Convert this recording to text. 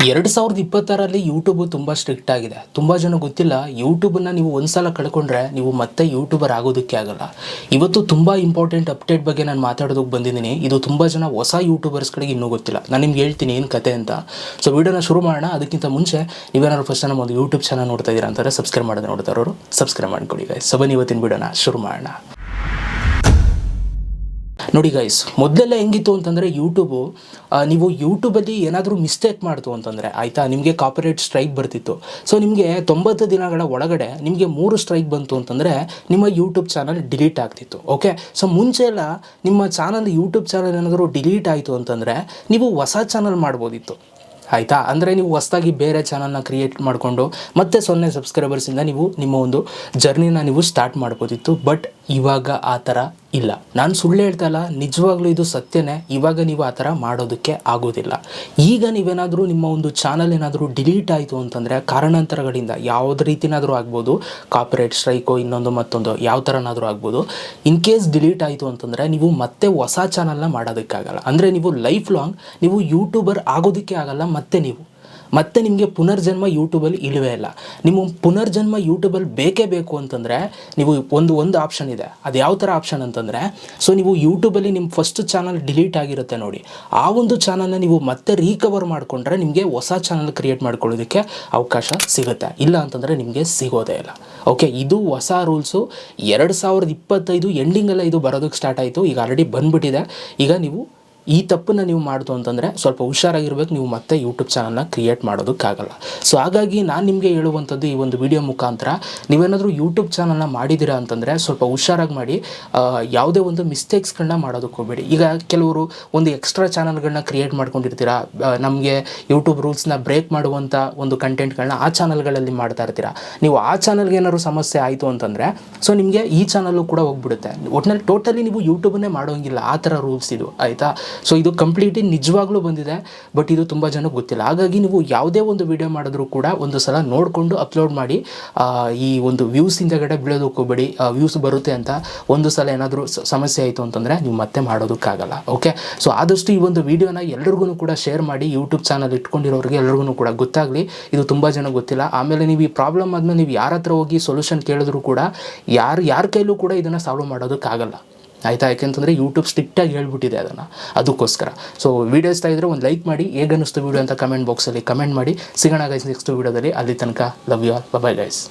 2026ರಲ್ಲಿ YouTube ತುಂಬ strict ಆಗಿದೆ. ತುಂಬ ಜನ ಗೊತ್ತಿಲ್ಲ, ಯೂಟ್ಯೂಬನ್ನು ನೀವು ಒಂದ್ಸಲ ಕಳ್ಕೊಂಡ್ರೆ ನೀವು ಮತ್ತೆ ಯೂಟ್ಯೂಬರ್ ಆಗೋದಕ್ಕೆ ಆಗಲ್ಲ. ಇವತ್ತು ತುಂಬ ಇಂಪಾರ್ಟೆಂಟ್ ಅಪ್ಡೇಟ್ ಬಗ್ಗೆ ನಾನು ಮಾತಾಡೋದಕ್ಕೆ ಬಂದಿದ್ದೀನಿ. ಇದು ತುಂಬ ಜನ ಹೊಸ ಯೂಟ್ಯೂಬರ್ಸ್ಗಳಿಗೆ ಇನ್ನೂ ಗೊತ್ತಿಲ್ಲ. ನಾನು ನಿಮ್ಗೆ ಹೇಳ್ತೀನಿ ಏನು ಕತೆ ಅಂತ. ಸೊ ವಿಡಿಯೋನ ಶುರು ಮಾಡೋಣ. ಅದಕ್ಕಿಂತ ಮುಂಚೆ ನೀವೇನಾದ್ರು ಫಸ್ಟ್ ನಮ್ಮ ಒಂದು ಯೂಟ್ಯೂಬ್ ಚಾನಲ್ ನೋಡ್ತಾ ಇದ್ದೀರಾ ಅಂತಂದರೆ ಸಬ್ಸ್ಕ್ರೈಬ್ ಮಾಡೋದು ನೋಡ್ತಾ ಇರೋರು ಸಬ್ಸ್ಕ್ರೈಬ್ ಮಾಡ್ಕೊಳ್ಳಿ ಗೈಸ್. ಸೊ ಬನ್ನಿ ಇವತ್ತಿನ ವಿಡಿಯೋನ ಶುರು ಮಾಡೋಣ. ನೋಡಿ ಗೈಸ್, ಮೊದಲೆಲ್ಲ ಹೆಂಗಿತ್ತು ಅಂತಂದರೆ ನೀವು ಯೂಟ್ಯೂಬಲ್ಲಿ ಏನಾದರೂ ಮಿಸ್ಟೇಕ್ ಮಾಡ್ತು ಅಂತಂದರೆ ಆಯಿತಾ, ನಿಮಗೆ ಕಾಪಿರೈಟ್ ಸ್ಟ್ರೈಕ್ ಬರ್ತಿತ್ತು. ಸೊ ನಿಮಗೆ 90 ದಿನಗಳ ಒಳಗಡೆ ನಿಮಗೆ 3 ಸ್ಟ್ರೈಕ್ ಬಂತು ಅಂತಂದರೆ ನಿಮ್ಮ ಯೂಟ್ಯೂಬ್ ಚಾನಲ್ ಡಿಲೀಟ್ ಆಗ್ತಿತ್ತು. ಓಕೆ, ಸೊ ಮುಂಚೆ ಎಲ್ಲ ನಿಮ್ಮ ಯೂಟ್ಯೂಬ್ ಚಾನಲ್ ಏನಾದರೂ ಡಿಲೀಟ್ ಆಯಿತು ಅಂತಂದರೆ ನೀವು ಹೊಸ ಚಾನಲ್ ಮಾಡ್ಬೋದಿತ್ತು. ಆಯಿತಾ, ಅಂದರೆ ನೀವು ಹೊಸದಾಗಿ ಬೇರೆ ಚಾನಲ್ನ ಕ್ರಿಯೇಟ್ ಮಾಡಿಕೊಂಡು ಮತ್ತೆ 0 ಸಬ್ಸ್ಕ್ರೈಬರ್ಸಿಂದ ನೀವು ನಿಮ್ಮ ಒಂದು ಜರ್ನಿನ ನೀವು ಸ್ಟಾರ್ಟ್ ಮಾಡ್ಬೋದಿತ್ತು. ಬಟ್ ಇವಾಗ ಆ ಥರ ಇಲ್ಲ. ನಾನು ಸುಳ್ಳು ಹೇಳ್ತಾ ಇಲ್ಲ, ನಿಜವಾಗ್ಲೂ ಇದು ಸತ್ಯನೇ. ಇವಾಗ ನೀವು ಆ ಥರ ಮಾಡೋದಕ್ಕೆ ಆಗೋದಿಲ್ಲ. ಈಗ ನೀವೇನಾದರೂ ನಿಮ್ಮ ಒಂದು ಚಾನಲ್ ಏನಾದರೂ ಡಿಲೀಟ್ ಆಯಿತು ಅಂತಂದರೆ ಕಾರಣಾಂತರಗಳಿಂದ ಯಾವುದೇ ರೀತಿನಾದರೂ ಆಗ್ಬೋದು, ಕಾಪಿರೈಟ್ ಸ್ಟ್ರೈಕೋ ಇನ್ನೊಂದು ಮತ್ತೊಂದು ಯಾವ ಥರನಾದರೂ ಆಗ್ಬೋದು. ಇನ್ ಕೇಸ್ ಡಿಲೀಟ್ ಆಯಿತು ಅಂತಂದರೆ ನೀವು ಮತ್ತೆ ಹೊಸ ಚಾನಲ್ನ ಮಾಡೋದಕ್ಕಾಗಲ್ಲ. ಅಂದರೆ ನೀವು ಲೈಫ್ ಲಾಂಗ್ ನೀವು ಯೂಟ್ಯೂಬರ್ ಆಗೋದಕ್ಕೆ ಆಗಲ್ಲ. ಮತ್ತೆ ನಿಮಗೆ ಪುನರ್ಜನ್ಮ ಯೂಟ್ಯೂಬಲ್ಲಿ ಇಲ್ಲವೇ ಇಲ್ಲ. ನಿಮ್ಮ ಪುನರ್ಜನ್ಮ ಯೂಟ್ಯೂಬಲ್ಲಿ ಬೇಕೇ ಬೇಕು ಅಂತಂದರೆ ನೀವು ಒಂದು ಆಪ್ಷನ್ ಇದೆ. ಅದು ಯಾವ ಥರ ಆಪ್ಷನ್ ಅಂತಂದರೆ, ಸೊ ನೀವು ಯೂಟ್ಯೂಬಲ್ಲಿ ನಿಮ್ಮ ಫಸ್ಟ್ ಚಾನಲ್ ಡಿಲೀಟ್ ಆಗಿರುತ್ತೆ ನೋಡಿ, ಆ ಒಂದು ಚಾನಲ್ನ ನೀವು ಮತ್ತೆ ರೀಕವರ್ ಮಾಡಿಕೊಂಡ್ರೆ ನಿಮಗೆ ಹೊಸ ಚಾನಲ್ ಕ್ರಿಯೇಟ್ ಮಾಡ್ಕೊಳ್ಳೋದಕ್ಕೆ ಅವಕಾಶ ಸಿಗುತ್ತೆ. ಇಲ್ಲ ಅಂತಂದರೆ ನಿಮಗೆ ಸಿಗೋದೇ ಇಲ್ಲ. ಓಕೆ, ಇದು ಹೊಸ ರೂಲ್ಸು. 2025 ಎಂಡಿಂಗೆಲ್ಲ ಇದು ಬರೋದಕ್ಕೆ ಸ್ಟಾರ್ಟ್ ಆಯಿತು. ಈಗ ಆಲ್ರೆಡಿ ಬಂದುಬಿಟ್ಟಿದೆ. ಈಗ ನೀವು ಈ ತಪ್ಪನ್ನು ನೀವು ಮಾಡ್ತು ಅಂತಂದರೆ ಸ್ವಲ್ಪ ಹುಷಾರಾಗಿರ್ಬೇಕು. ನೀವು ಮತ್ತೆ ಯೂಟ್ಯೂಬ್ ಚಾನಲ್ನ ಕ್ರಿಯೇಟ್ ಮಾಡೋದಕ್ಕಾಗಲ್ಲ. ಸೊ ಹಾಗಾಗಿ ನಾನು ನಿಮಗೆ ಹೇಳುವಂಥದ್ದು ಈ ಒಂದು ವಿಡಿಯೋ ಮುಖಾಂತರ, ನೀವೇನಾದರೂ ಯೂಟ್ಯೂಬ್ ಚಾನಲ್ನ ಮಾಡಿದ್ದೀರಾ ಅಂತಂದರೆ ಸ್ವಲ್ಪ ಹುಷಾರಾಗಿ ಮಾಡಿ. ಯಾವುದೇ ಒಂದು ಮಿಸ್ಟೇಕ್ಸ್ಗಳನ್ನ ಮಾಡೋದಕ್ಕೆ ಹೋಗಬೇಡಿ. ಈಗ ಕೆಲವರು ಒಂದು ಎಕ್ಸ್ಟ್ರಾ ಚಾನಲ್ಗಳನ್ನ ಕ್ರಿಯೇಟ್ ಮಾಡ್ಕೊಂಡಿರ್ತೀರಾ, ನಮಗೆ ಯೂಟ್ಯೂಬ್ ರೂಲ್ಸ್ನ ಬ್ರೇಕ್ ಮಾಡುವಂಥ ಒಂದು ಕಂಟೆಂಟ್ಗಳನ್ನ ಆ ಚಾನಲ್ಗಳಲ್ಲಿ ಮಾಡ್ತಾ ಇರ್ತೀರಾ. ನೀವು ಆ ಚಾನಲ್ಗೆ ಏನಾದ್ರು ಸಮಸ್ಯೆ ಆಯಿತು ಅಂತಂದರೆ ಸೊ ನಿಮಗೆ ಈ ಚಾನಲ್ಲು ಕೂಡ ಹೋಗ್ಬಿಡುತ್ತೆ. ಒಟ್ಟಿನಲ್ಲಿ ಟೋಟಲಿ ನೀವು ಯೂಟ್ಯೂಬನ್ನೇ ಮಾಡೋಂಗಿಲ್ಲ. ಆ ಥರ ರೂಲ್ಸ್ ಇದು, ಆಯಿತಾ. ಸೊ ಇದು ಕಂಪ್ಲೀಟ್ಲಿ ನಿಜವಾಗ್ಲೂ ಬಂದಿದೆ. ಬಟ್ ಇದು ತುಂಬ ಜನಕ್ಕೆ ಗೊತ್ತಿಲ್ಲ. ಹಾಗಾಗಿ ನೀವು ಯಾವುದೇ ಒಂದು ವಿಡಿಯೋ ಮಾಡಿದ್ರೂ ಕೂಡ ಒಂದು ಸಲ ನೋಡಿಕೊಂಡು ಅಪ್ಲೋಡ್ ಮಾಡಿ. ಈ ಒಂದು ವ್ಯೂಸ್ ಹಿಂದಗಡೆ ಬೀಳೋದಕ್ಕೆ ಹೋಗಬೇಡಿ. ವ್ಯೂಸ್ ಬರುತ್ತೆ ಅಂತ ಒಂದು ಸಲ ಏನಾದರೂ ಸಮಸ್ಯೆ ಆಯಿತು ಅಂತಂದರೆ ನೀವು ಮತ್ತೆ ಮಾಡೋದಕ್ಕಾಗಲ್ಲ. ಓಕೆ, ಸೊ ಆದಷ್ಟು ಈ ಒಂದು ವಿಡಿಯೋನ ಎಲ್ರಿಗೂ ಕೂಡ ಶೇರ್ ಮಾಡಿ. ಯೂಟ್ಯೂಬ್ ಚಾನಲ್ ಇಟ್ಕೊಂಡಿರೋರಿಗೆ ಎಲ್ರಿಗೂ ಕೂಡ ಗೊತ್ತಾಗಲಿ. ಇದು ತುಂಬ ಜನ ಗೊತ್ತಿಲ್ಲ. ಆಮೇಲೆ ನೀವು ಈ ಪ್ರಾಬ್ಲಮ್ ಆದಮೇಲೆ ನೀವು ಯಾರ ಹತ್ರ ಹೋಗಿ ಸೊಲ್ಯೂಷನ್ ಕೇಳಿದ್ರು ಕೂಡ ಯಾರ ಕೈಲೂ ಕೂಡ ಇದನ್ನು ಸಾಲ್ವ್ ಮಾಡೋದಕ್ಕಾಗಲ್ಲ. ಆಯಿತಾ, ಯಾಕೆಂತಂದರೆ ಯೂಟ್ಯೂಬ್ ಸ್ಟ್ರಿಕ್ಟಾಗಿ ಹೇಳ್ಬಿಟ್ಟಿದೆ ಅದಕ್ಕೋಸ್ಕರ. ಸೊ ವಿಡಿಯೋ ಇಷ್ಟ ಇದ್ದರೆ ಒಂದು ಲೈಕ್ ಮಾಡಿ. ಹೇಗೆ ಅನ್ನಿಸ್ತು ವಿಡಿಯೋ ಅಂತ ಕಮೆಂಟ್ ಬಾಕ್ಸಲ್ಲಿ ಕಮೆಂಟ್ ಮಾಡಿ. ಸಿಗೋಣ ಗೈಸ್ ನೆಕ್ಸ್ಟ್ ವಿಡಿಯೋದಲ್ಲಿ. ಅಲ್ಲಿ ತನಕ love you all. Bye guys.